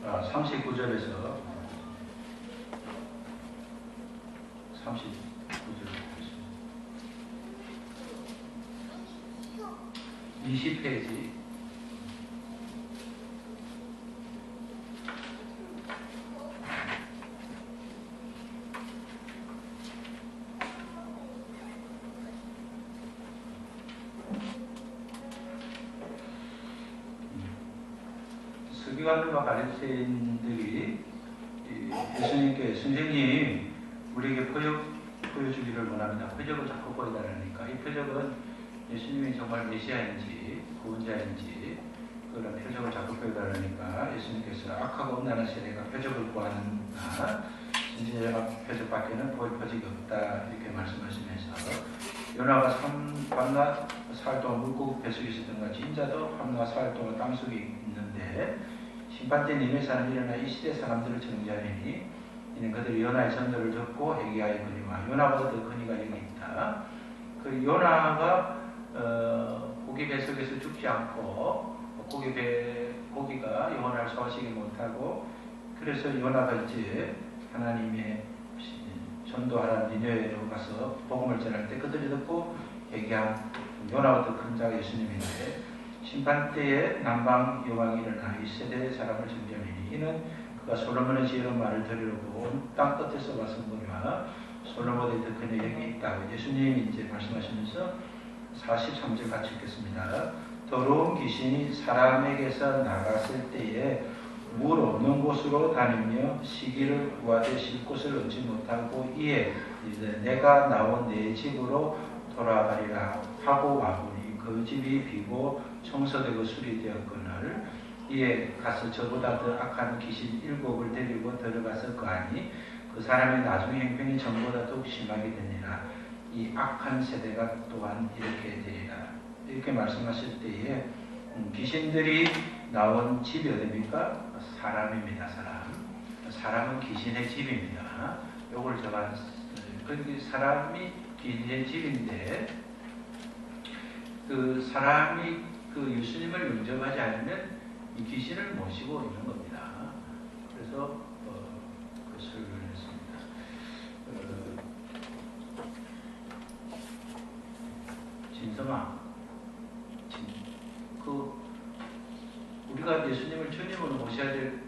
39절에서 39절 20페이지. 서기관들과 바리새인들이 예수님께 선생님 우리에게 표적 보여주기를 원합니다. 표적을 자꾸 보여달라니까 이 표적은 예수님이 정말 메시아인지 구원자인지 그런 표적을 자꾸 보여달라니까 예수님께서 악하고 음란한 세대가 표적을 구하는가 진지자가 표적밖에는 보일 표적이 없다 이렇게 말씀하시면서 요나가 밤낮 사흘 동안 물고기 뱃속에 있었던 같이 인자도 밤낮 사흘 동안 땅속에 있는데 심판때 니네 사람이 일어나 이 시대 사람들을 정죄하리니 이는 그들이 요나의 전도를 듣고 회개하였거니와 요나보다 더 큰 이가 여기 있다. 그 요나가 고기 뱃속에서 죽지 않고 고기가 영혼을 소화시키지 못하고 그래서 요나가 이제 하나님의 전도하라는 니네로 가서 복음을 전할 때 그들이 듣고 회개한 요나보다 큰 자가 예수님인데 심판 때에 남방 여왕이 일어나 이 세대의 사람을 정죄하리니 이는 그가 솔로몬의 지혜로운 말을 들으려고 온 땅 끝에서 왔은 거니와 솔로몬의 더 큰 여기 있다고 예수님이 이제 말씀하시면서 43절 같이 읽겠습니다. 더러운 귀신이 사람에게서 나갔을 때에 물 없는 곳으로 다니며 시기를 구하되 쉴 곳을 얻지 못하고 이에 이제 내가 나온 내 집으로 돌아가리라 하고 와보니 그 집이 비고 청소되고 수리되었거늘 이에 가서 저보다 더 악한 귀신 7을 데리고 들어가서 거하니 그 사람의 나중에 행편이 전보다 더욱 심하게 되니라. 이 악한 세대가 또한 이렇게 되리라. 이렇게 말씀하실 때에 귀신들이 나온 집이 어디입니까? 사람입니다. 사람은 귀신의 집입니다. 요걸 제가 사람이 귀신의 집인데 그 사람이 그 예수님을 영접하지 않으면 이 귀신을 모시고 있는 겁니다. 그래서 그 설교를 했습니다. 진성아, 우리가 예수님을 주님으로 모셔야 될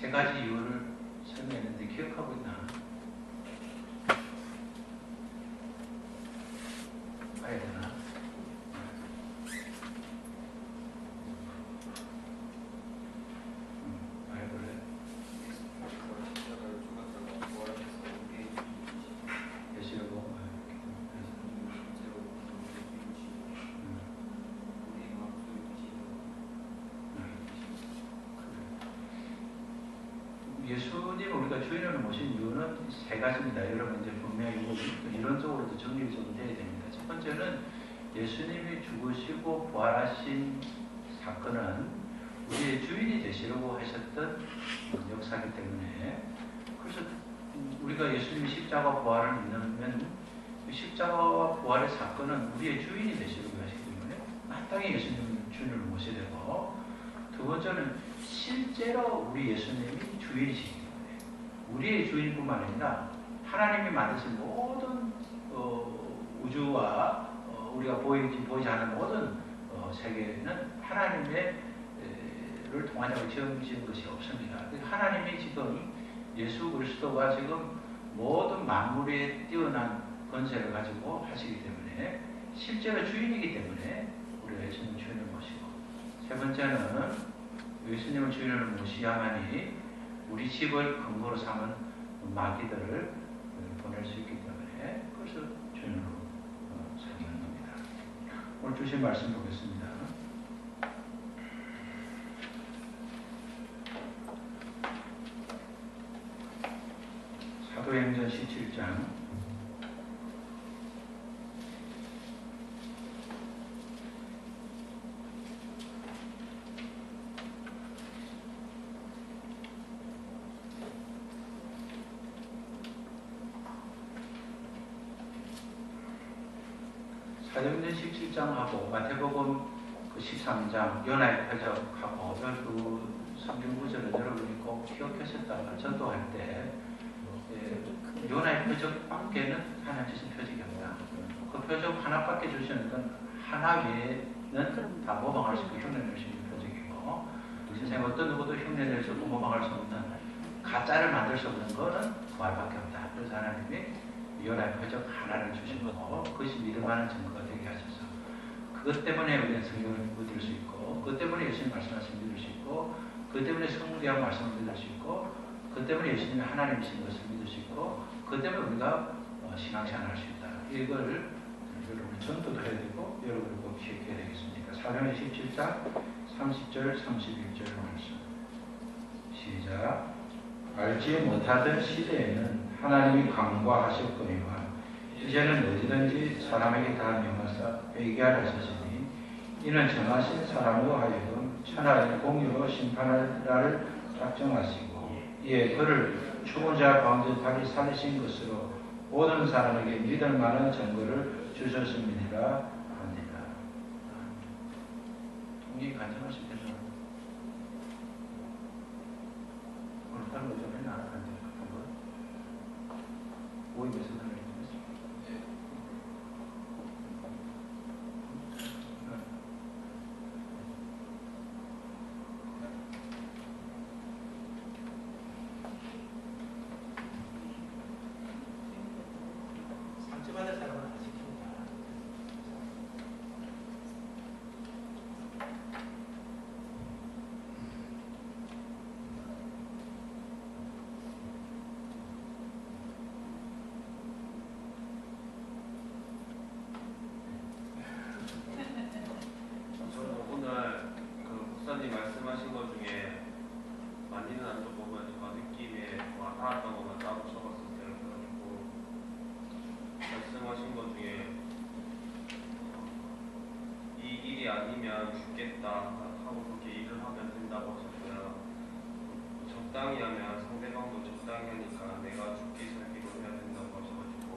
3가지 이유를 설명했는데 기억하고 있나? 봐야 되나? 예수님 우리가 주인으로 모신 이유는 3가지입니다. 여러분 이제 분명히 이론적으로도 정리가 좀 돼야 됩니다. 첫 번째는 예수님이 죽으시고 부활하신 사건은 우리의 주인이 되시려고 하셨던 역사이기 때문에 그래서 우리가 예수님이 십자가 부활을 믿으면 십자가와 부활의 사건은 우리의 주인이 되시려고 하시기 때문에 마땅히 예수님을 주인으로 모셔야 되고 두 번째는 실제로 우리 예수님이 주인이시기 때문에 우리의 주인뿐만 아니라 하나님이 만드신 모든 우주와 우리가 보이지 않는 모든 세계는 하나님을 통하자고 지은 것이 없습니다. 하나님이 지금 예수 그리스도가 지금 모든 만물에 뛰어난 권세를 가지고 하시기 때문에 실제로 주인이기 때문에 우리가 예수님 주인을 모시고 세 번째는 예수님을 주인으로 모시야만이 우리 집을 근거로 삼은 마귀들을 보낼 수 있기 때문에 그래서 주인으로 삼는 겁니다. 오늘 주신 말씀 보겠습니다. 사도행전 17장 사도행전 17장하고 마태복음 그 13장 요나의 표적하고 12 성경 구절은 여러분이 꼭 기억하셨다가 전도할 때 요나의 표적밖에는 하나님 주신 표적이 없다. 그 표적 하나밖에 주시는 건 하나 외에는 다 모방할 수 있고 흉내낼 수 있는 표적이고, 세상에 어떤 누구도 흉내낼 수 없고 모방할 수 없는 가짜를 만들 수 없는 거는 그 말밖에 없다. 그래서 하나님이 요나의 표적 하나를 주신 거고, 그것이 믿을만한 증거가 되게 하셔서 그것 때문에 우리는 성경을 믿을 수 있고, 그것 때문에 예수님 말씀하신 믿을 수 있고, 그것 때문에 성경의 말씀을 믿을 수 있고, 그것 때문에 예수님이 하나님이신 것을 믿을 수 있고, 그것 때문에 우리가 신앙생활을 할 수 있다. 이걸 여러분 전도도 해야 되고 여러분이 꼭 기억해야 되겠습니까? 사도행전 17장 30절 31절 말씀 시작. 알지 못하던 시대에는 하나님이 강구하셨거니와 이제는 어디든지 사람에게 다 명하사 회개하라 하시니 이는 정하신 사람으로 하여금 천하의 공의로 심판하라를 작정하시고 이에 그를 죽은 자 가운데 다시 살리신 것으로 모든 사람에게 믿을 만한 증거를 주셨음이니라 합니다. 동기 간증하실 때는 오늘 다른 거좀 해놔. 간증 한번 모임에서 하는 거 상처받을 사람은 안 지킵니다. 저는 오늘 그 목사님 말씀하신 것 중에 많이는 안 적어가지고 느낌에 와닿았던 것만 따로 적었었어요. 그래가지고 말씀하신 것 중에 이 일이 아니면 죽겠다 하고 그렇게 일을 하면 된다고 하셨어요. 적당히 하면 상대방도 적당히 하니까 내가 죽기 살기로 해야 된다고 하셔가지고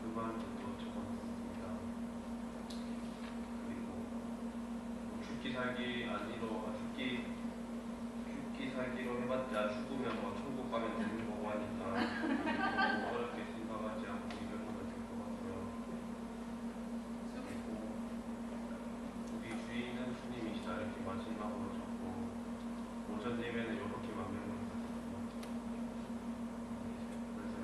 그 말도 적어놨습니다. 그리고 뭐 죽기 살기로 해봤자 죽으면 뭐 천국 가면 되는 거고 하니까 너무 어렵게 생각하지 않고 일을 하면 될 것 같고요. 그리고 우리 주인은 주님이시다 이렇게 마지막으로 적고 오전 예배는 이렇게만 메모했거든요. 그래서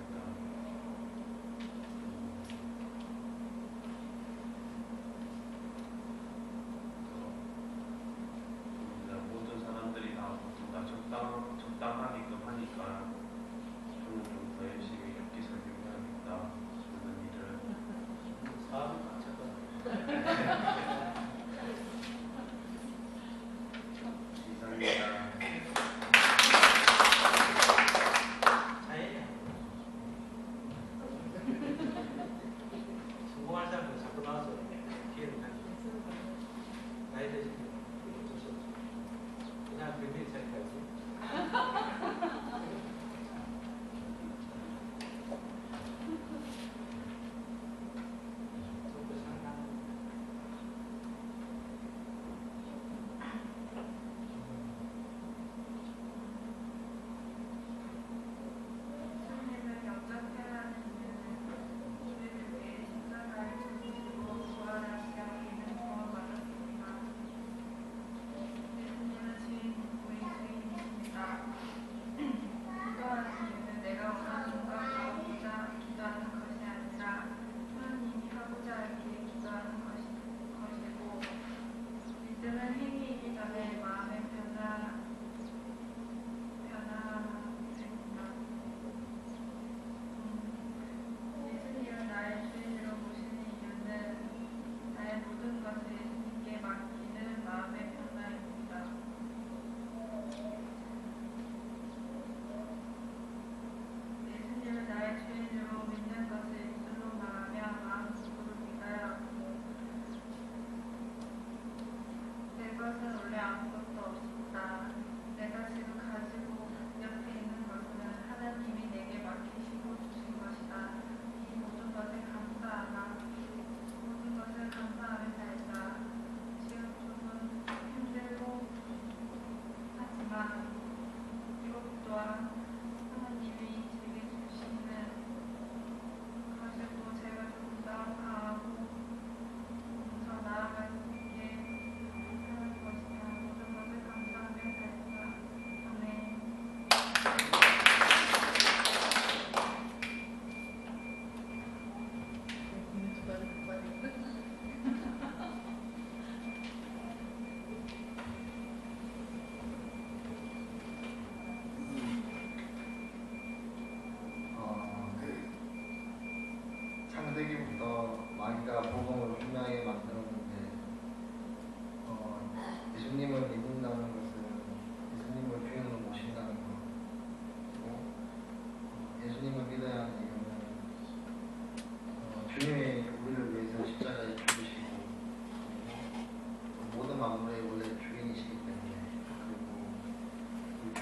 일단 모든 사람들이 다 적당하게끔 하니까 저는 좀 더 열심히 엽기 설교해야겠다 싶은 일을 사업이 맞췄거든요. 이상입니다. 자연이야. 성공할 사람은 자꾸 나와서 기회를 가지고 나이 드신 분은 어쩔 수 없죠. 그냥 굉장히 생각하지.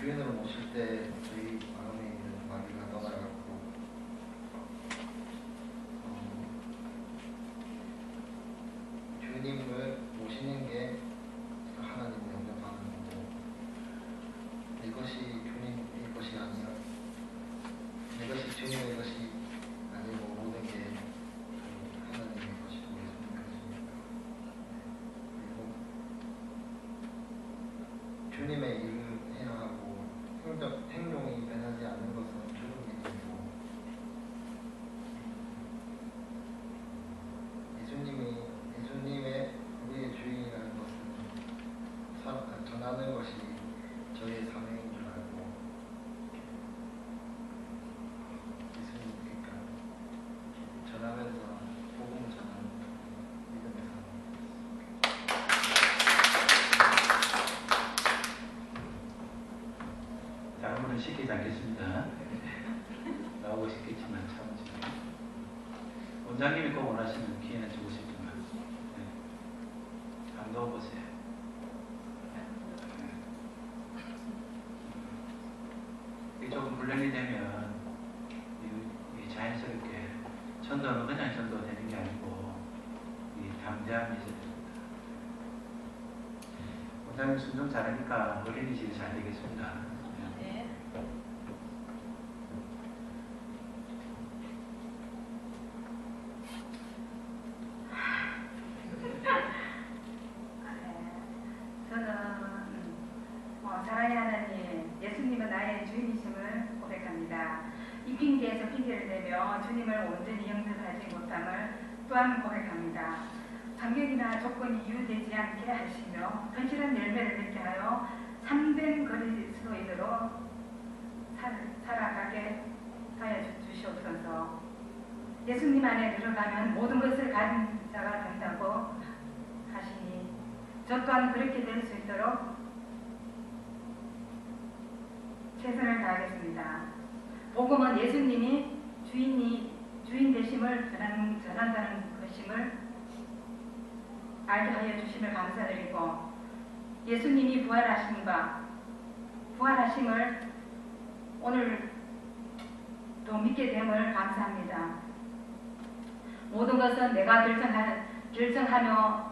주인을 모실 때 저희 마음에 있는 마귀가 떠나갔고 주님을 모시는 게 하나님을 영접하는 거고 이것이 주님의 것이 아니라 이것이 주님의 것이 아니고 모든 게 하나님의 것이고 예수님의 것입니다. 그리고 주님의 일을 해야 하고 행동이 변하지 않는 것은 주님의 일이고 예수님의 우리의 주인이라는 것은 전하는 것이 저희의 사명인 줄 알고 예수님께니까 전하면서 복음을 전하는 믿음의 사명. 다른 분은 시키지 않겠습니다. 나오고 싶겠지만 참으시고 원장님이 꼭 원하시는 기회는 주고 싶지만 한번 넣어보세요. 이게 조금 불량이 되면 이 자연스럽게 전도는 그냥 전도되는 게 아니고 이 담대함이 있어야 됩니다. 원장님 순종 잘하니까 어린이집이 잘 되겠습니다. 네. 저는 사랑의 하나님, 예수님은 나의 주인이심을 고백합니다. 이 핑계에서 핑계를 대며 주님을 온전히 영접하지 못함을 또한 고백합니다. 환경이나 조건이 이유되지 않게 하시며 현실한 열매를 맺게 하여 참된 그리스도인으로 살아가게 하여 주시옵소서. 예수님 안에 들어가면 모든 것을 가진 자가 된다고 하시니 저 또한 그렇게 될 수 있도록 최선을 다하겠습니다. 복음은 예수님이 주인 되심을 전한다는 것임을 알게 하여 주심을 감사드리고 예수님이 부활하심을 오늘 또 믿게 됨을 감사합니다. 모든 것은 내가 결정하며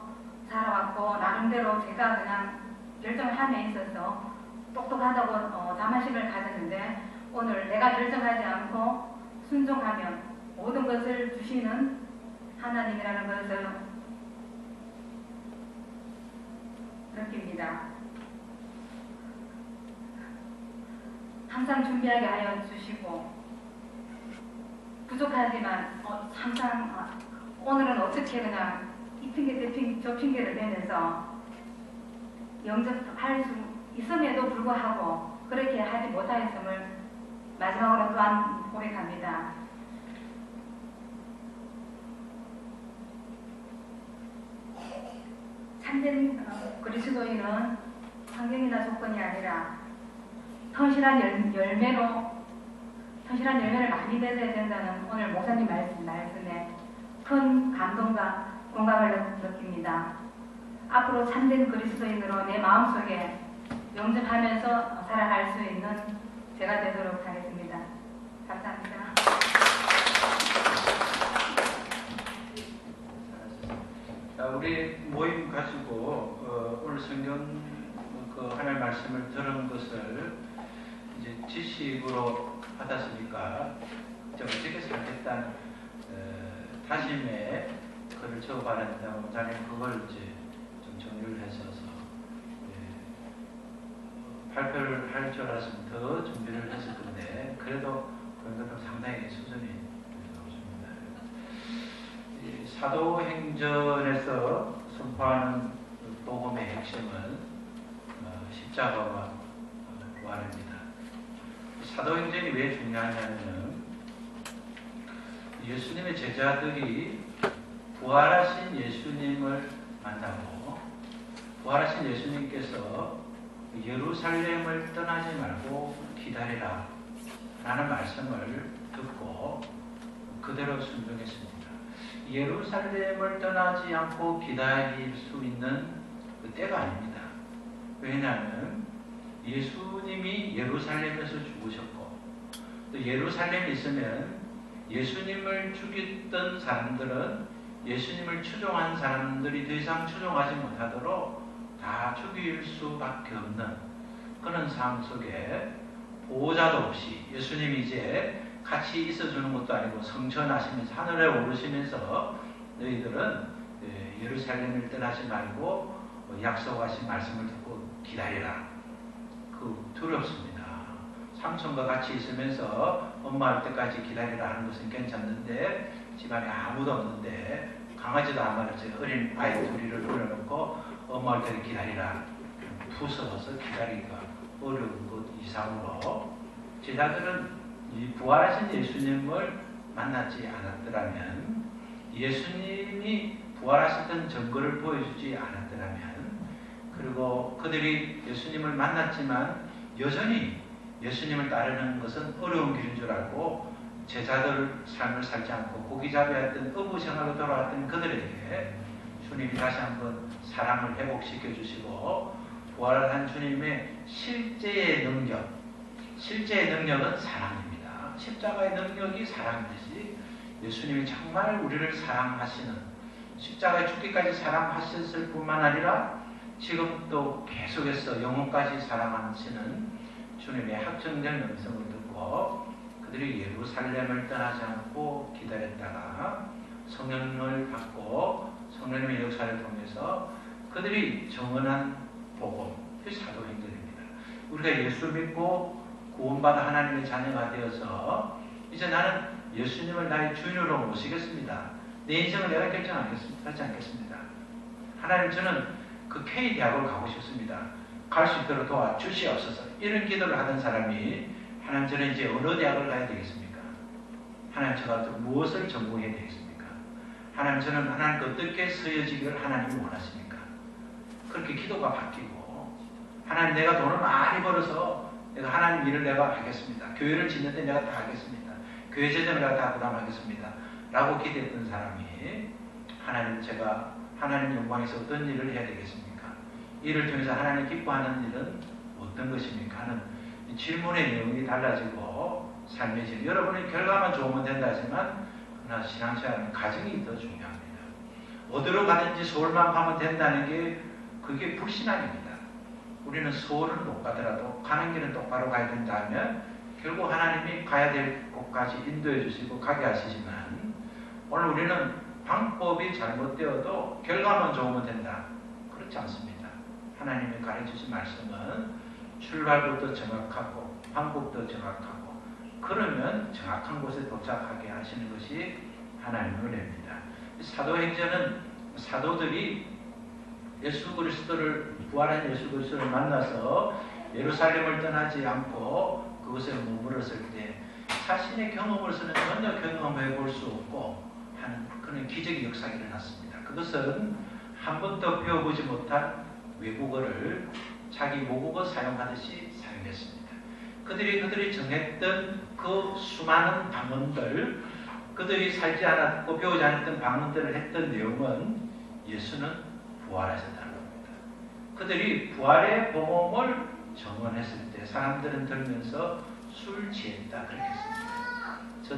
살아왔고 나름대로 제가 그냥 결정함에 있어서 똑똑하다고 자만심을 가졌는데 오늘 내가 결정하지 않고 순종하면 모든 것을 주시는 하나님이라는 것을 느낍니다. 항상 준비하게 하여 주시고 부족하지만 항상 오늘은 어떻게 그냥 이 핑계 저 핑계를 대면서 영접할 수 있음에도 불구하고 그렇게 하지 못하였음을 마지막으로 또한 고백합니다. 참된 그리스도인은 환경이나 조건이 아니라 성실한 열매를 많이 맺어야 된다는 오늘 목사님 말씀에 큰 감동과 공감을 느낍니다. 앞으로 참된 그리스도인으로 내 마음속에 영접하면서 살아갈 수 있는 제가 되도록 하겠습니다. 감사합니다. 우리 모임 가지고 오늘 성경 하나님 말씀을 들은 것을 이제 지식으로 받았으니까 어떻게 살겠다는 다짐에 글을 적어봤는데 원장님 그걸 이제 좀 정리를 했어서 발표를 할 줄 알았으면 더 준비를 했을 건데 그래도 그런 것도 상당히 수준이 높습니다. 사도행전에서 선포하는 복음의 핵심은 십자가와 부활입니다. 사도행전이 왜 중요하냐면 예수님의 제자들이 부활하신 예수님을 만나고 부활하신 예수님께서 예루살렘을 떠나지 말고 기다리라 라는 말씀을 듣고 그대로 순종했습니다. 예루살렘을 떠나지 않고 기다릴 수 있는 그 때가 아닙니다. 왜냐하면 예수님이 예루살렘에서 죽으셨고 또 예루살렘에 있으면 예수님을 죽였던 사람들은 예수님을 추종한 사람들이 더 이상 추종하지 못하도록 다 죽일 수밖에 없는 그런 상황 속에 보호자도 없이 예수님이 이제 같이 있어주는 것도 아니고 성천하시면서 하늘에 오르시면서 너희들은 예루살렘을 떠나지 말고 약속하신 말씀을 듣고 기다리라. 그 두렵습니다. 삼촌과 같이 있으면서 엄마 할 때까지 기다리라 하는 것은 괜찮는데 집안에 아무도 없는데 강아지도 안 말했어요. 어린 아이 둘이를 불러놓고 엄마 할 때를 기다리라. 무서워서 기다리기가 어려운 것 이상으로 제자들은 이 부활하신 예수님을 만나지 않았더라면 예수님이 부활하셨던 증거를 보여주지 않았더라면 그리고 그들이 예수님을 만났지만 여전히 예수님을 따르는 것은 어려운 길인 줄 알고 제자들 삶을 살지 않고 고기잡이했던 어부 생활로 돌아왔던 그들에게 주님이 다시 한번 사랑을 회복시켜 주시고 부활한 주님의 실제의 능력은 사랑입니다. 십자가의 능력이 사랑이듯이 예수님이 정말 우리를 사랑하시는 십자가에 죽기까지 사랑하셨을 뿐만 아니라 지금 또 계속해서 영혼까지 사랑하시는 주님의 확정된 음성을 듣고 그들이 예루살렘을 떠나지 않고 기다렸다가 성령을 받고 성령님의 역사를 통해서 그들이 정언한 복음, 그 사도행전입니다. 우리가 예수 믿고 구원받아 하나님의 자녀가 되어서 이제 나는 예수님을 나의 주인으로 모시겠습니다. 내 인생을 내가 결정하지 않겠습니다. 하나님 저는 그 K대학을 가고 싶습니다. 갈 수 있도록 도와주시옵소서. 이런 기도를 하던 사람이 하나님 저는 이제 어느 대학을 가야 되겠습니까? 하나님 저가 또 무엇을 전공해야 되겠습니까? 하나님 저는 하나님께 어떻게 쓰여지기를 하나님이 원하십니까? 그렇게 기도가 바뀌고 하나님 내가 돈을 많이 벌어서 내가 하나님 일을 내가 하겠습니다. 교회를 짓는데 내가 다 하겠습니다. 교회 재정을 내가 다 부담하겠습니다. 라고 기도했던 사람이 하나님 제가 하나님 영광에서 어떤 일을 해야 되겠습니까? 이를 통해서 하나님 기뻐하는 일은 어떤 것입니까? 하는 질문의 내용이 달라지고 삶의 질. 여러분의 결과만 좋으면 된다 하지만 그러나 신앙생활은 가정이 더 중요합니다. 어디로 가든지 서울만 가면 된다는 게 그게 불신앙입니다. 우리는 서울을 못 가더라도 가는 길은 똑바로 가야 된다 하면 결국 하나님이 가야 될 곳까지 인도해 주시고 가게 하시지만 오늘 우리는 방법이 잘못되어도 결과만 좋으면 된다. 그렇지 않습니다. 하나님이 가르치신 말씀은 출발부터 정확하고 방법도 정확하고 그러면 정확한 곳에 도착하게 하시는 것이 하나님의 은혜입니다. 사도행전은 사도들이 예수 그리스도를 부활한 예수 그리스도를 만나서 예루살렘을 떠나지 않고 그곳에 머물렀을 때 자신의 경험으로서는 전혀 경험해 볼 수 없고 하는 그런 기적의 역사가 일어났습니다. 그것은 한 번도 배워보지 못한 외국어를 자기 모국어 사용하듯이 사용했습니다. 그들이 정했던 그 수많은 방언들, 그들이 살지 않았고 배우지 않았던 방언들을 했던 내용은 예수는 부활하셨다는 겁니다. 그들이 부활의 복음을 정언했을 때 사람들은 들으면서 술 취했다 그렇게 했습니다. 저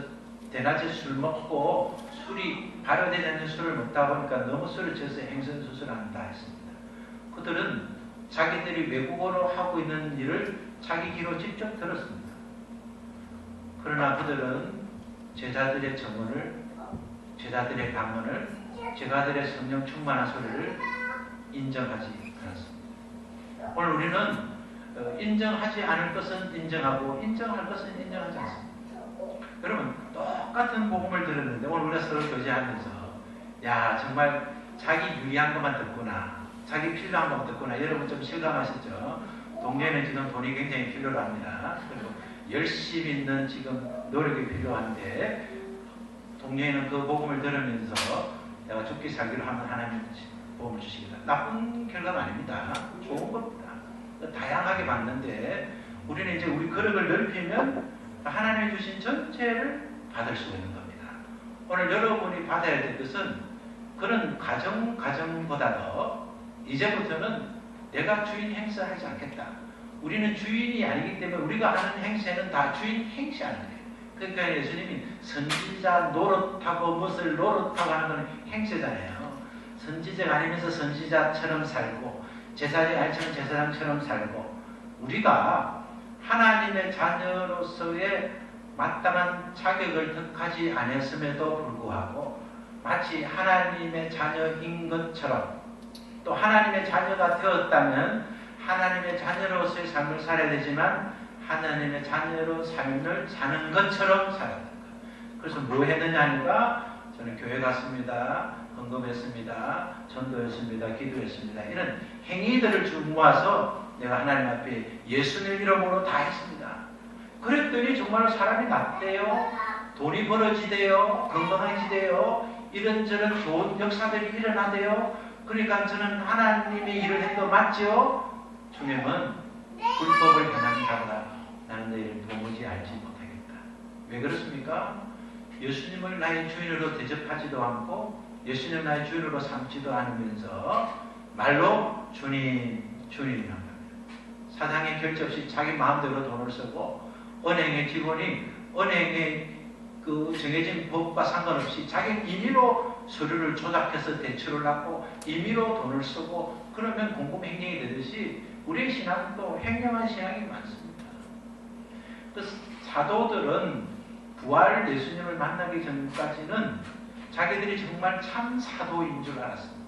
대낮에 술 먹고 술이 발효되지 않는 술을 먹다 보니까 너무 술을 취해서 행선수술한다 했습니다. 그들은 자기들이 외국어로 하고 있는 일을 자기 귀로 직접 들었습니다. 그러나 그들은 제자들의 정언을, 제자들의 방언을, 제자들의 성령 충만한 소리를 인정하지 않았습니다. 오늘 우리는 인정하지 않을 것은 인정하고 인정할 것은 인정하지 않습니다. 여러분 똑같은 복음을 들었는데 오늘 우리가 서로 교제하면서 야 정말 자기 유리한 것만 듣구나, 자기 필요한 것만 듣구나. 여러분 좀 실감하시죠? 동네에는 지금 돈이 굉장히 필요합니다. 그리고 열심히 있는 지금 노력이 필요한데 동네에는 그 복음을 들으면서 내가 죽기 살기로 하면 하나님 복음을 주시겠다. 나쁜 결과가 아닙니다. 좋은 겁니다. 다양하게 받는데 우리는 이제 우리 그릇을 넓히면 하나님이 주신 전체를 받을 수 있는 겁니다. 오늘 여러분이 받아야 될 것은 그런 가정보다도 이제부터는 내가 주인 행사하지 않겠다. 우리는 주인이 아니기 때문에 우리가 하는 행세는 다 주인 행세하는 거예요. 그러니까 예수님이 선지자 노릇하고 무엇을 노릇하고 하는 건 행세잖아요. 선지자가 아니면서 선지자처럼 살고 제사장이 아니면 제사장처럼 살고 우리가 하나님의 자녀로서의 마땅한 자격을 득하지 않았음에도 불구하고 마치 하나님의 자녀인 것처럼 또 하나님의 자녀가 되었다면 하나님의 자녀로서의 삶을 살아야 되지만 하나님의 자녀로 삶을 사는 것처럼 살아야 된다. 그래서 뭐 했느냐 하니까 저는 교회 갔습니다. 헌금했습니다. 전도했습니다. 기도했습니다. 이런 행위들을 쭉 모아서 내가 하나님 앞에 예수님 이름으로 다 했습니다. 그랬더니 정말 사람이 낫대요. 돈이 벌어지대요. 건강해지대요. 이런저런 좋은 역사들이 일어나대요. 그러니까 저는 하나님의 일을 해도 맞죠? 주님은 불법을 행한다거나 나는 너희를 도무지 알지 못하겠다. 왜 그렇습니까? 예수님을 나의 주인으로 대접하지도 않고 예수님을 나의 주인으로 삼지도 않으면서 말로 주님이란 겁니다. 사장의 결제 없이 자기 마음대로 돈을 쓰고 은행의 직원이 은행의 그 정해진 법과 상관없이 자기 임의로 서류를 조작해서 대출을 받고 임의로 돈을 쓰고 그러면 공금횡령이 되듯이 우리의 신앙도 횡령한 신앙이 많습니다. 그 사도들은 부활 예수님을 만나기 전까지는 자기들이 정말 참 사도인 줄 알았습니다.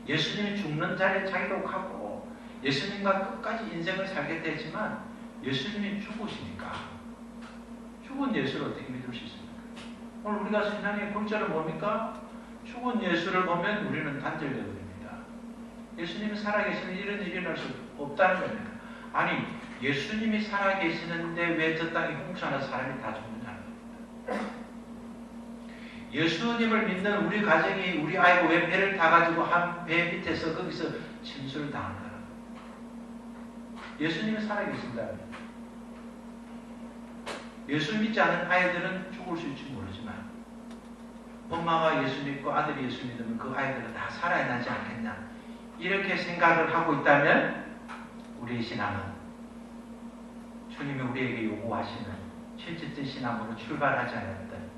예수님이 죽는 자리에 자기도 가고 예수님과 끝까지 인생을 살겠다 했지만 예수님이 죽으시니까 죽은 예수를 어떻게 믿을 수 있습니까? 오늘 우리가 신앙의 골자는 뭡니까? 죽은 예수를 보면 우리는 단절되어 버립니다. 예수님이 살아계시는 이런 일이 일어날 수 없다는 겁니다. 아니 예수님이 살아계시는데 왜 저 땅에 홍수하는 사람이 다 죽느냐는 겁니다. 예수님을 믿는 우리 가정이 우리 아이가 왜 배를 타가지고 한 배 밑에서 거기서 침수를 당한가? 예수님이 살아계신다. 예수 믿지 않은 아이들은 죽을 수 있을지 모르지만 엄마가 예수 믿고 아들이 예수 믿으면 그 아이들은 다 살아야 나지 않겠냐 이렇게 생각을 하고 있다면 우리의 신앙은 주님이 우리에게 요구하시는 실질적인 신앙으로 출발하지 않았던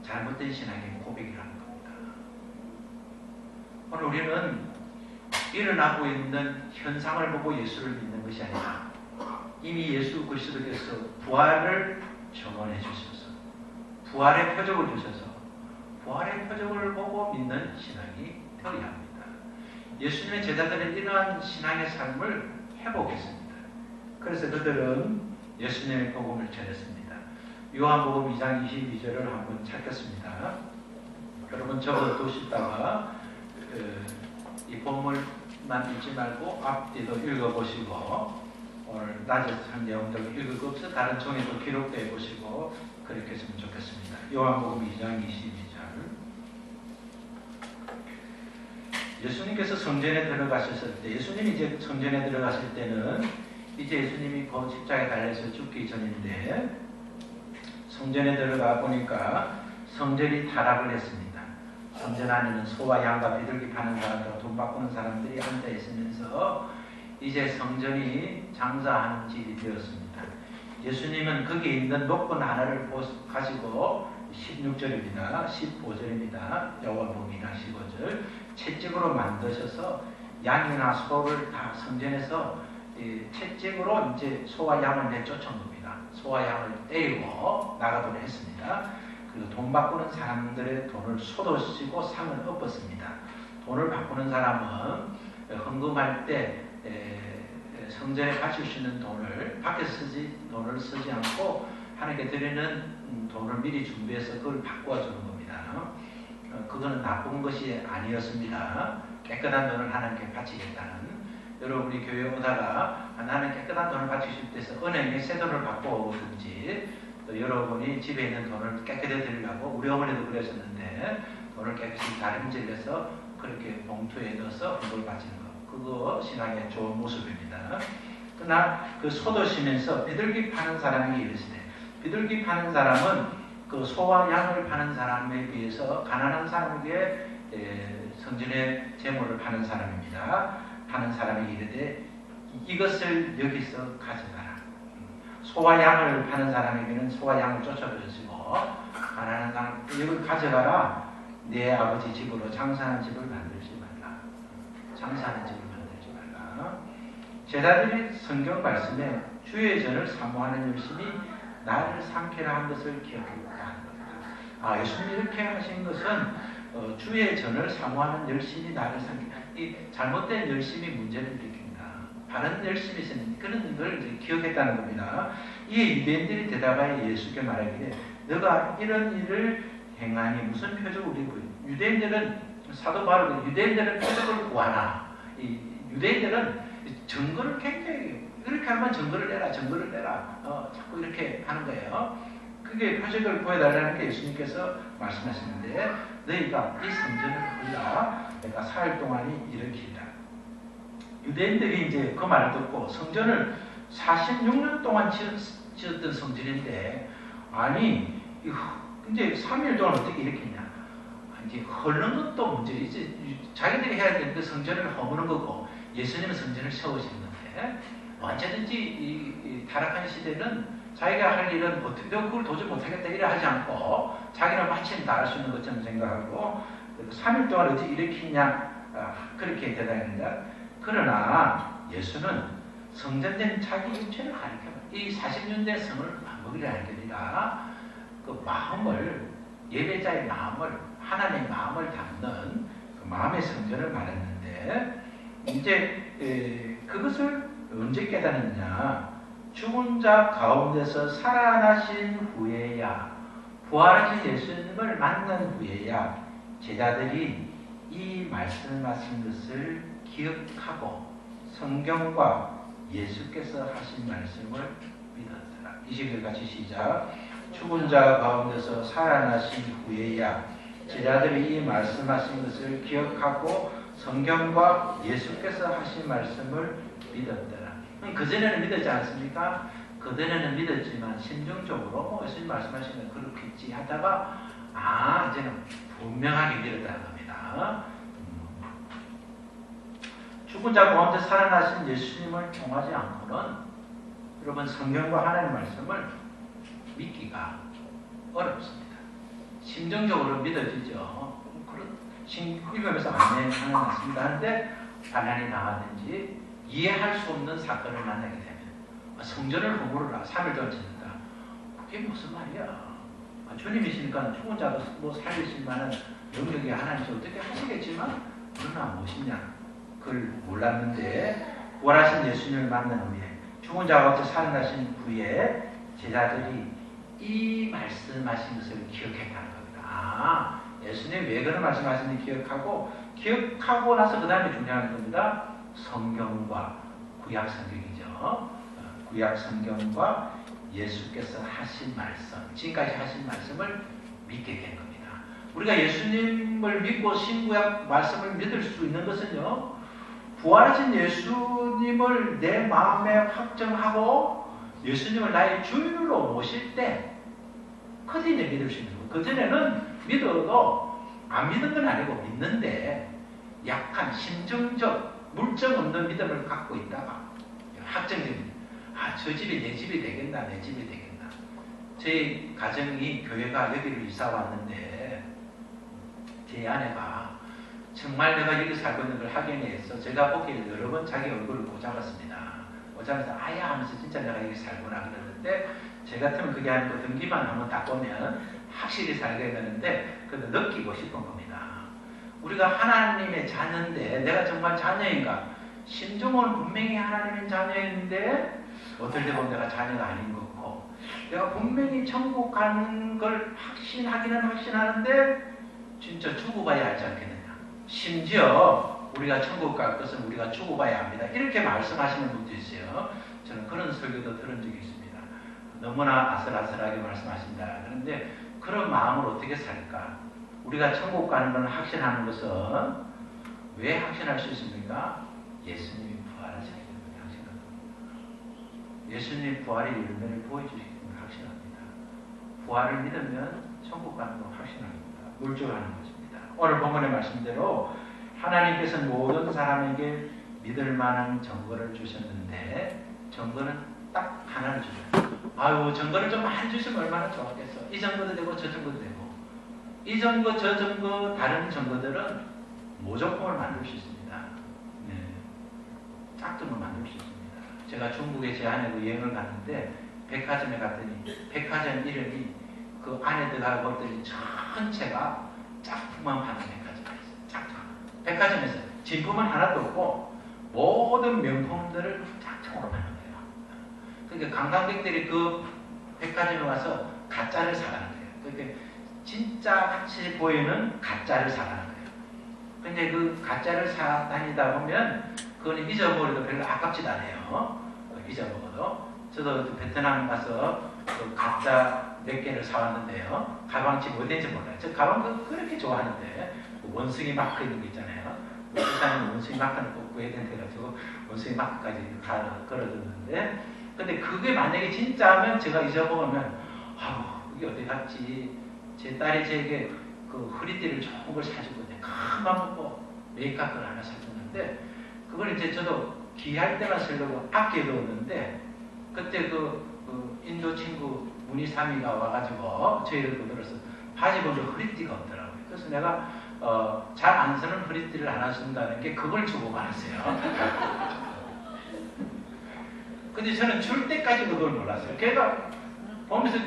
잘못된 신앙의 고백이라는 겁니다. 오늘 우리는 일어나고 있는 현상을 보고 예수를 믿는 것이 아니라 이미 예수 그리스도께서 부활을 증언해 주셔서 부활의 표적을 주셔서 부활의 표적을 보고 믿는 신앙이 되어야 합니다. 예수님의 제자들은 이러한 신앙의 삶을 회복했습니다. 그래서 그들은 예수님의 복음을 전했습니다. 요한복음 2장 22절을 한번 찾겠습니다. 여러분 적어 두시다가 이 본문만 읽지 말고 앞뒤도 읽어보시고 오늘 낮에 한 내용들을 읽을 것 없어 다른 종에도 기록되어 보시고 그렇게 했으면 좋겠습니다. 요한복음 2장 22절 예수님께서 성전에 들어가셨을 때 예수님이 이제 성전에 들어가실 때는 이제 예수님이 그 십자가에 달려서 죽기 전인데 성전에 들어가 보니까 성전이 타락을 했습니다. 성전 안에는 소와 양과 비둘기 파는 사람들, 돈 바꾸는 사람들이 앉아 있으면서 이제 성전이 장사하는 집이 되었습니다. 예수님은 거기에 있는 녹분 하나를 가지고 16절입니다. 15절입니다. 요한복음 2장 15절 채찍으로 만드셔서 양이나 소를 다 성전에서 채찍으로 이제 소와 양을 내쫓은 겁니다. 소와 양을 때리고 나가도록 했습니다. 그리고 돈 바꾸는 사람들의 돈을 쏟으시고 상을 엎었습니다. 돈을 바꾸는 사람은 헌금할 때 성전에 바칠 수 있는 돈을 밖에서 돈을 쓰지 않고 하나님께 드리는 돈을 미리 준비해서 그걸 바꿔 주는 겁니다. 그거는 나쁜 것이 아니었습니다. 깨끗한 돈을 하나님께 바치겠다는 여러분이 교회 오다가 나는 깨끗한 돈을 바치실 때서 은행에 새 돈을 바꿔 오든지 또 여러분이 집에 있는 돈을 깨끗해 드리려고 우리 어머니도 그러셨는데 돈을 깨끗이 다림질해서 그렇게 봉투에 넣어서 그걸 바치는 거 그거 신앙의 좋은 모습입니다. 그러나 그 소도시면서 비둘기 파는 사람이 이르시되 비둘기 파는 사람은 그 소와 양을 파는 사람에 비해서 가난한 사람에게 성전의 재물을 파는 사람입니다. 파는 사람이 이르되 이것을 여기서 가져가라. 소와 양을 파는 사람에게는 소와 양을 쫓아주시고 가난한 사람 이걸 가져가라. 내 아버지 집으로 장사하는 집을 만들지 말라. 장사하는 집을 만들지 말라. 제자들이 성경 말씀에 주의 전을 사모하는 열심이 나를 삼키라 한 것을 기억했다 하는 겁니다. 예수님이 이렇게 하신 것은 주의 전을 사모하는 열심이 나를 삼키라. 이 잘못된 열심이 문제를 일으킵니다. 바른 열심이 있으면 그런 걸 이제 기억했다는 겁니다. 이에 유대인들이 대답하여 예수께 말하기를 너가 이런 일을 행하니 무슨 표적을 우리 보여? 유대인들은 사도 바울은 유대인들은 표적을 구하나 이 유대인들은 증거를 굉장히 이렇게 하면 증거를 내라 증거를 내라 자꾸 이렇게 하는 거예요. 그게 표적을 보여달라는 게 예수님께서 말씀하시는데 너희가 이 성전을 헐라 내가 4일 동안이 일으키리라. 유대인들이 이제 그 말을 듣고 성전을 46년 동안 지었던 성전인데 아니 이제 3일 동안 어떻게 일으켰냐. 이제 헐는 것도 문제이지. 자기들이 해야 되는데 성전을 허무는 거고 예수님은 성전을 세우시는데 언제든지 이 타락한 시대는 자기가 할 일은 어떻게 그걸 도저히 못하겠다 이래 하지 않고 자기는 마침 다 할 수 있는 것처럼 생각하고 3일 동안 어떻게 일으키냐 그렇게 대답합니다. 그러나 예수는 성전된 자기 육체를 가리켜 이 40년 된 성을 먹으리라는 게 아니라 그 마음을 예배자의 마음을 하나님의 마음을 담는 그 마음의 성전을 말했는데 이제 그것을 언제 깨닫느냐. 죽은 자 가운데서 살아나신 후에야 부활하신 예수님을 만난 후에야 제자들이 이 말씀하신 것을 기억하고 성경과 예수께서 하신 말씀을 믿었더라. 20절 같이 시작. 죽은 자 가운데서 살아나신 후에야 제자들이 이 말씀하신 것을 기억하고 성경과 예수께서 하신 말씀을 믿었더라. 그전에는 믿었지 않습니까? 그전에는 믿었지만 심정적으로 예수님 말씀하신 건 그렇겠지 하다가 이제는 분명하게 믿었다는 겁니다. 죽은 자 가운데 살아나신 예수님을 통하지 않고는 여러분 성경과 하나님의 말씀을 믿기가 어렵습니다. 심정적으로 믿어지죠. 그런 읽으면서 아멘 하는 말씀이다 하는데 반란이 나왔든지 이해할 수 없는 사건을 만나게 되면 성전을 허물어라 3일 동안 짓는다. 그게 무슨 말이야. 주님이시니까 죽은 자도 뭐 살리실 만한 영역이 하나님께서 어떻게 하시겠지만 그러나 무엇이냐 그걸 몰랐는데 부활하신 예수님을 만난 후에 죽은 자가 어째 살아나신 후에 제자들이 이 말씀하신 것을 기억했다는 겁니다. 예수님이 왜 그런 말씀하시는지 기억하고 나서 그 다음에 중요한 겁니다. 성경과 구약 성경이죠. 구약 성경과 예수께서 하신 말씀, 지금까지 하신 말씀을 믿게 된 겁니다. 우리가 예수님을 믿고 신구약 말씀을 믿을 수 있는 것은요, 부활하신 예수님을 내 마음에 확정하고 예수님을 나의 주인으로 모실 때 그때 이제 믿을 수 있는 거예요. 그전에는 믿어도 안 믿은 건 아니고 믿는데 약한 심정적 물정 없는 믿음을 갖고 있다가 확정적인 저 집이 내 집이 되겠나 내 집이 되겠나. 저희 가정이 교회가 여기를 이사 왔는데 제 아내가 정말 내가 여기 살고 있는 걸 확인해서 제가 보기에 여러 번 자기 얼굴을 보잡았습니다. 보자면서 아야 하면서 진짜 내가 여기 살구나 그랬는데 제 같으면 그게 아니고 등기만 한번 딱 보면 확실히 살게 되는데 그걸 느끼고 싶은 겁니다. 우리가 하나님의 자녀인데 내가 정말 자녀인가? 심정은 분명히 하나님의 자녀인데 어떨 때 보면 내가 자녀가 아닌 거고 내가 분명히 천국 가는 걸 확신하기는 확신하는데 진짜 죽어봐야 알지 않겠느냐. 심지어 우리가 천국 갈 것은 우리가 죽어봐야 합니다. 이렇게 말씀하시는 분도 있어요. 저는 그런 설교도 들은 적이 있습니다. 너무나 아슬아슬하게 말씀하신다. 그런데 그런 마음을 어떻게 살까? 우리가 천국 가는 걸 확신하는 것은 왜 확신할 수 있습니까? 예수님이 부활하시기 때문에 확신합니다. 예수님이 부활의 열매를 보여주시기 때문에 확신합니다. 부활을 믿으면 천국 가는 걸 확신합니다. 물주하는 것입니다. 오늘 본문의 말씀대로 하나님께서는 모든 사람에게 믿을 만한 증거를 주셨는데 증거는 딱 하나를 주셨어요. 아유, 증거를 좀 많이 주시면 얼마나 좋았겠어. 이 증거도 되고 저 증거도 되고, 이 증거 저 증거 다른 증거들은 모조품을 만들 수 있습니다. 네. 짝퉁을 만들 수 있습니다. 제가 중국에 제 아내하고 여행을 갔는데 백화점에 갔더니 백화점 이름이 그 안에 들어가고 봤더니 전체가 짝퉁만 파는 백화점이었어요. 짝퉁. 백화점에서 진품은 하나도 없고 모든 명품들을 짝퉁으로 파는 거예요. 그러니까 관광객들이 그 백화점에 와서 가짜를 사가는 거예요. 그러니까 진짜 같이 보이는 가짜를 사가는 거예요. 근데 그 가짜를 사 다니다 보면 그건 잊어버려도 별로 아깝지도 않아요. 잊어먹어도. 저도 베트남 가서 그 가짜 몇 개를 사왔는데요. 가방집 어딘지 몰라요. 저 가방 그렇게 좋아하는데 원숭이 마크 있는 거 있잖아요. 부산에 원숭이 마크는 꼭 구해야 된다고 원숭이 마크까지 다 걸어뒀는데, 근데 그게 만약에 진짜면 제가 잊어먹으면 아우 이게 어디 갔지. 제 딸이 제게 그 허리띠를 좋은 걸 사주거든요. 큰맘 먹고 메이크업을 하나 사줬는데 그걸 이제 저도 귀할 때만 쓰려고 아껴뒀는데 그때 그 인도 친구 문희삼이가 와가지고 저희를 보더라서 바지 보면 허리띠가 없더라고요. 그래서 내가 잘 안 쓰는 허리띠를 하나 쓴다는 게 그걸 주고 말았어요. 근데 저는 줄 때까지 그걸 몰랐어요. 걔가 보면서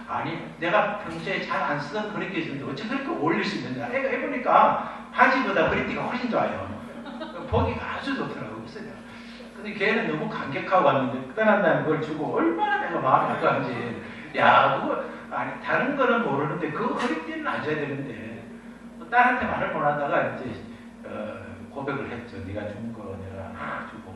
아니 내가 평소에 잘 안 쓰던 허리띠 있는데 어째 그렇게 어울릴 수 있느냐. 애가 해보니까 바지보다 허리띠가 훨씬 좋아요. 보기가 아주 좋더라고요. 근데 걔는 너무 감격하고 왔는데 떠난다는 걸 주고 얼마나 내가 마음이 아까운지. 야 그거 아니 다른 거는 모르는데 그 허리띠는 안 줘야 되는데 딸한테 말을 못하다가 이제 고백을 했죠. 네가 준 거 내가 주고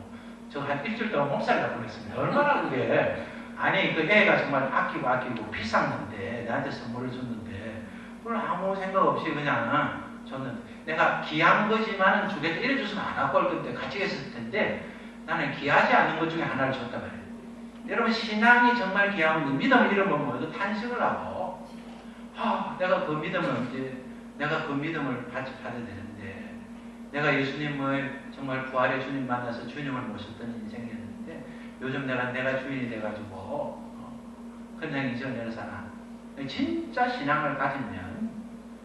저 한 일주일 동안 몸살이 날 뻔했습니다. 얼마나 그게 아니 그 애가 정말 아끼고 비쌌는데 나한테 선물을 줬는데 그걸 아무 생각 없이 그냥 줬는데 내가 귀한 거지만은 주겠다 이래 줬으면 안 갖고 올 건데 같이 했을 텐데 나는 귀하지 않은 것 중에 하나를 줬단 말이에요. 여러분 신앙이 정말 귀하면 믿음을 잃으면 뭐예요? 탄식을 하고 내가 그 믿음을 이제 내가 그 믿음을 받아야 되는데 내가 예수님을 정말 부활의 주님 만나서 주님을 모셨던 인생이었는데 요즘 내가 주인이 돼가지고 그냥 잊어내는 사람. 진짜 신앙을 가지면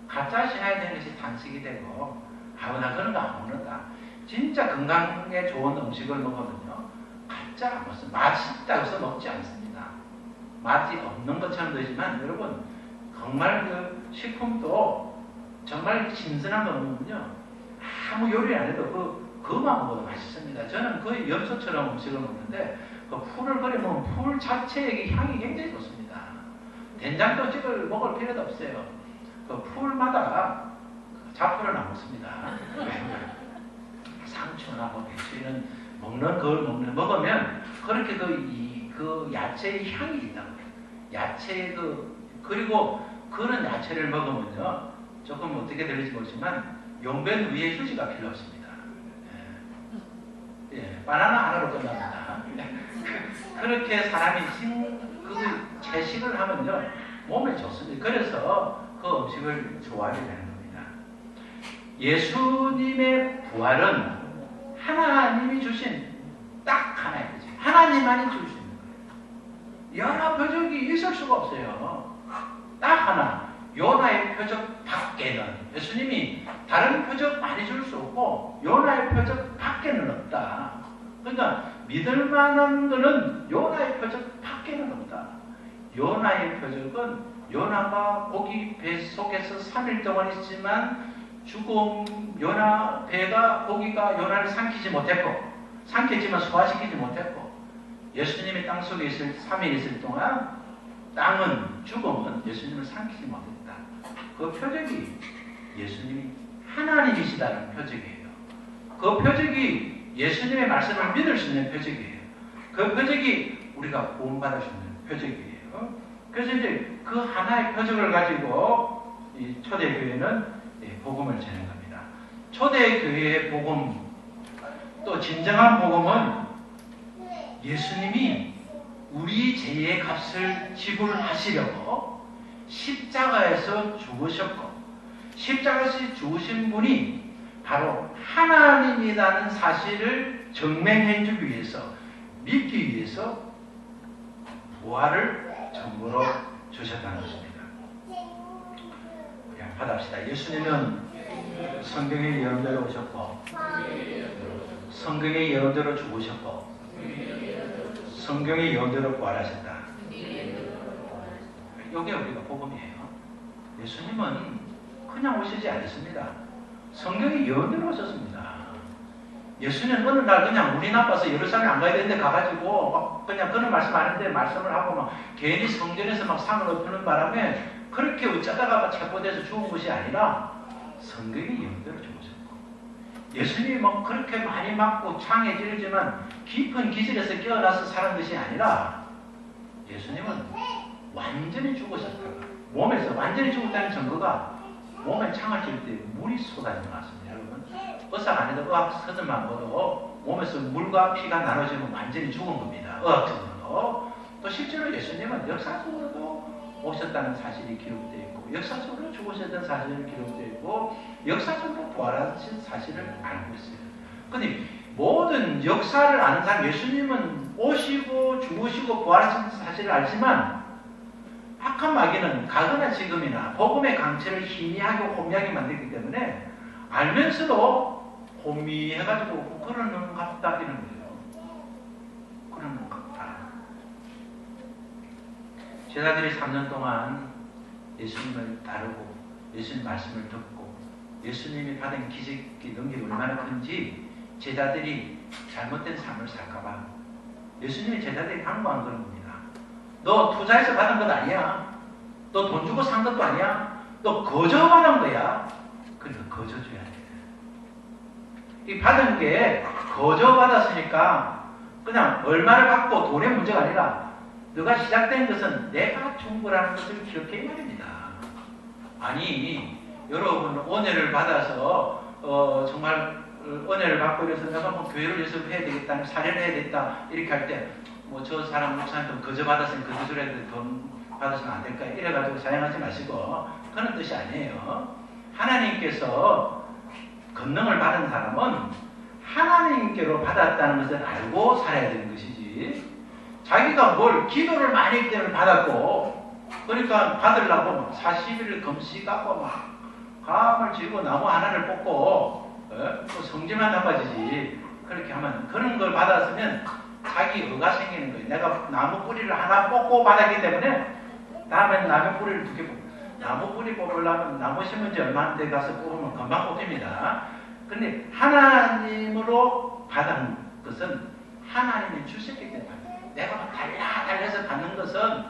가짜 신앙이 되는 것이 단식이 되고 나 그런 거 안 먹는다. 진짜 건강에 좋은 음식을 먹으면요 가짜 안 먹습니다. 맛있다고 해서 먹지 않습니다. 맛이 없는 것처럼 되지만 여러분 정말 그 식품도 정말 신선한 거 먹으면요 아무 요리 안 해도 그만 먹어도 맛있습니다. 저는 거의 엽서처럼 음식을 먹는데 그 풀을 끓이면 풀 자체의 향이 굉장히 좋습니다. 된장도 찍을 먹을 필요도 없어요. 그 풀마다 잡풀은 안 먹습니다. 상추나 뭐 배추 이런 먹는 걸 먹으면 그렇게 그 야채의 향이 있다고요. 야채의 그리고 그런 야채를 먹으면요 조금 어떻게 들릴지 모르지만 용변 위에 휴지가 필요 없습니다. 바나나 하나로 끝납니다. 그렇게 사람이 채식을 하면요 몸에 좋습니다. 그래서 그 음식을 좋아하게 되는 겁니다. 예수님의 부활은 하나님이 주신 딱 하나의 표적. 하나님만이 줄 수 있는 거예요. 여러 표적이 있을 수가 없어요. 딱 하나. 요나의 표적 밖에는 예수님이 다른 표적 많이 줄 수 없고 요나의 표적 밖에는 없다. 그러니까 믿을 만한 거는 요나의 표적 밖에는 없다. 요나의 표적은 요나가 고기 배 속에서 3일 동안 있지만 배가 고기가 요나를 삼키지 못했고 삼켰지만 소화시키지 못했고 예수님이 땅속에 3일 있을 동안 죽음은 예수님을 삼키지 못했다. 그 표적이 예수님이 하나님이시다는 표적이에요. 그 표적이 예수님의 말씀을 믿을 수 있는 표적이에요. 그 표적이 우리가 구원받을 수 있는 표적이에요. 그래서 이제 그 하나의 표적을 가지고 이 초대교회는 복음을 전하는 겁니다. 초대교회의 복음, 또 진정한 복음은 예수님이 우리 죄의 값을 지불하시려고 십자가에서 죽으셨고 십자가에서 죽으신 분이 바로 하나님이라는 사실을 증명해주기 위해서, 믿기 위해서 부활을 전부로 주셨다는 것입니다. 그냥 받합시다. 예수님은 성경의 예언대로 오셨고, 성경의 예언대로 죽으셨고, 성경의 예언대로 부활하셨다. 이게 우리가 복음이에요. 예수님은 그냥 오시지 않았습니다. 성경의 예언대로 오셨습니다. 예수님은 어느 날 그냥 물이 나빠서 예루살렘 안 가야 되는데 가가지고 막 그냥 그런 말씀하는데 말씀을 하고 막 괜히 성전에서 막 상을 엎는 바람에 그렇게 어쩌다가 체포돼서 죽은 것이 아니라 성경의 예언대로 죽으셨고, 예수님이 막 그렇게 많이 맞고 창에 찌르지만 깊은 기질에서 깨어나서 사는 것이 아니라 예수님은 완전히 죽으셨다가 몸에서 완전히 죽었다는 증거가 몸에 창을 찔 때 물이 쏟아져 나왔습니다. 여러분, 의학 안에도 의학 서적만 보도 몸에서 물과 피가 나눠지면 완전히 죽은 겁니다. 의학적으로도. 또 실제로 예수님은 역사적으로도 오셨다는 사실이 기록되어 있고, 역사적으로 죽으셨다는 사실이 기록되어 있고, 역사적으로 부활하신 사실을 알고 있어요. 근데 모든 역사를 아는 사람, 예수님은 오시고 죽으시고 부활하신 사실을 알지만 악한 마귀는 가거나 지금이나 복음의 강체를 희미하게 혼미하게 만들기 때문에 알면서도 혼미해가지고 그러는 것 같다 이런 거예요. 그러는 것 같다. 제자들이 3년 동안 예수님을 다루고 예수님 말씀을 듣고 예수님이 받은 기적의 능력이 얼마나 큰지 제자들이 잘못된 삶을 살까봐 예수님이 제자들이 강구한 그런 겁니다. 너 투자해서 받은 것 아니야. 너 돈 주고 산 것도 아니야. 너 거저 받은 거야. 그러니까 거저 줘야 돼. 이 받은 게 거저 받았으니까 그냥 얼마를 받고 돈의 문제가 아니라 너가 시작된 것은 내가 준 거라는 것을 기억해 말입니다. 아니 여러분 은혜를 받아서 정말 은혜를 받고 이래서 내가 뭐 교회를 위해서 해야 되겠다, 사례를 해야 되겠다 이렇게 할 때 뭐 저 사람 목사님 거저 받았으니 거저 줘야 돼, 돈 받으시면 안 될까 이래가지고 사용하지 마시고 그런 뜻이 아니에요. 하나님께서 권능을 받은 사람은 하나님께로 받았다는 것을 알고 살아야 되는 것이지, 자기가 뭘 기도를 많이 했기 때문에 받았고 그러니까 받으려고 40일 금식하고 막 감을 쥐고 나무 하나를 뽑고 또 성질만 나빠지지. 그렇게 하면 그런 걸 받았으면 자기 의가 생기는 거예요. 내가 나무 뿌리를 하나 뽑고 받았기 때문에 다음에는 나무 뿌리를 2개 뽑고, 나무 뿌리 뽑으려면 나무 심은 지 얼마 안 돼 가서 뽑으면 금방 뽑힙니다. 그런데 하나님으로 받은 것은 하나님이 주셨기 때문에 내가 막 달려서 받는 것은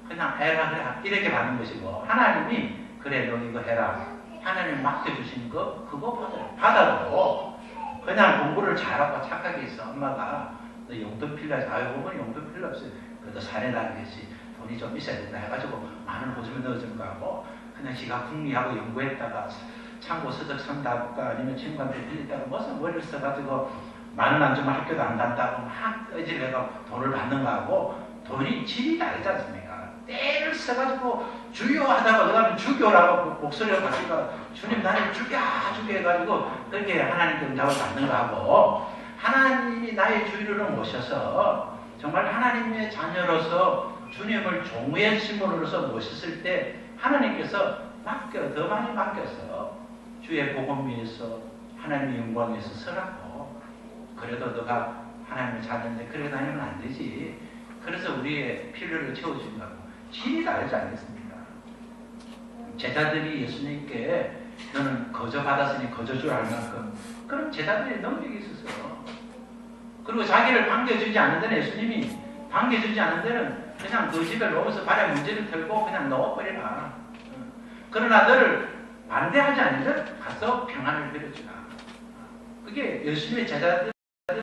그냥 해라 그래 이렇게 받는 것이고, 하나님이 그래 너 이거 해라 하나님 맡겨주신 거 그거 받아도 그냥 공부를 잘하고 착하게 있어. 엄마가 너 용돈 필요하지? 아유 어머니 용돈 필요 없어요. 그래도 사내 다니겠지. 돈이 좀 있어야 된다 해가지고 만원 호주면 넣어준 거 하고 그냥 지가 궁리하고 연구했다가 참고 서적 산다든가 아니면 친구한테 빌렸다가 무슨 머리를 써가지고 만원 안 주면 학교도 안 간다고 막 의지해가지고 돈을 받는 거 하고 돈이 질이 다르지 않습니까? 때를 써가지고 주여 하다가 그 다음에 주교라고 목소리가 바뀌니까 주님 나를 죽여 해가지고 그렇게 하나님께 응답을 받는 거 하고, 하나님이 나의 주인으로 모셔서 정말 하나님의 자녀로서 주님을 종의 신분으로서 모셨을 때 하나님께서 더 많이 맡겨서 주의 복음 위해서 하나님의 영광 위해서 서라고. 그래도 너가 하나님의 자녀인데 그렇게 다니면 안 되지. 그래서 우리의 필요를 채워준다고. 질이 다르지 않겠습니까? 제자들이 예수님께 너는 거저 받았으니 거저 줄 알 만큼 그럼 제자들의 능력이 있었어요. 그리고 자기를 반겨주지 않는 데는 예수님이 반겨주지 않는 데는 그냥 그 집에 놓아서 발에 문제를 털고 그냥 넣어버리라. 그러나 너를 반대하지 않는 데 가서 평안을 빌어주라. 그게 예수님의 제자들